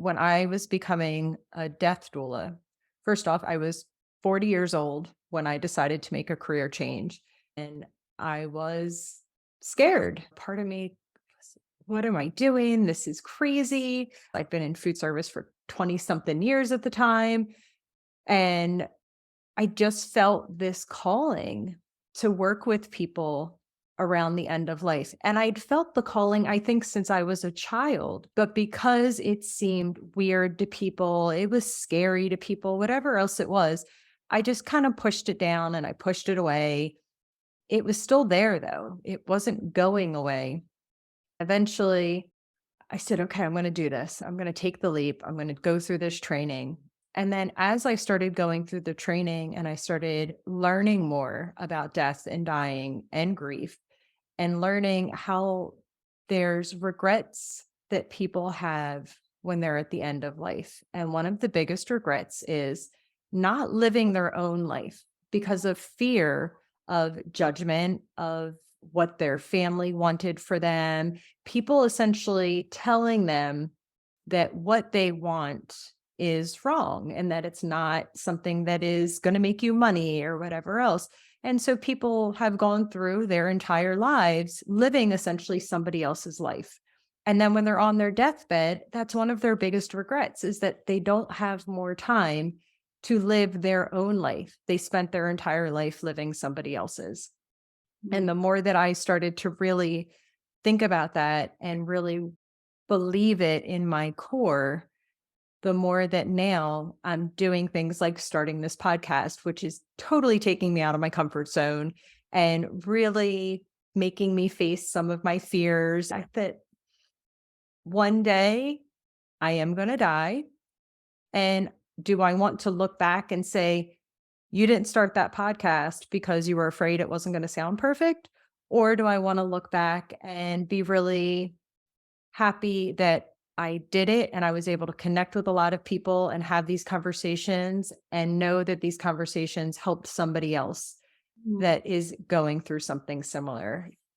when I was becoming a death doula, first off, I was 40 years old when I decided to make a career change. And I was scared. Part of me was, what am I doing? This is crazy. I'd been in food service for 20 something years at the time. And I just felt this calling to work with people around the end of life. And I'd felt the calling, I think, since I was a child. But because it seemed weird to people, it was scary to people, whatever else it was, I just kind of pushed it down and I pushed it away. It was still there, though. It wasn't going away. Eventually, I said, okay, I'm going to do this. I'm going to take the leap. I'm going to go through this training. And then as I started going through the training and I started learning more about death and dying and grief and learning how there's regrets that people have when they're at the end of life. And one of the biggest regrets is not living their own life because of fear of judgment, of what their family wanted for them, people essentially telling them that what they want is wrong and that it's not something that is going to make you money or whatever else. And so people have gone through their entire lives living essentially somebody else's life. And then when they're on their deathbed, that's one of their biggest regrets is that they don't have more time to live their own life. They spent their entire life living somebody else's. And the more that I started to really think about that and really believe it in my core, the more that now I'm doing things like starting this podcast, which is totally taking me out of my comfort zone and really making me face some of my fears. I that one day I am going to die. And do I want to look back and say, you didn't start that podcast because you were afraid it wasn't going to sound perfect? Or do I want to look back and be really happy that I did it and I was able to connect with a lot of people and have these conversations and know that these conversations helped somebody else Mm. that is going through something similar?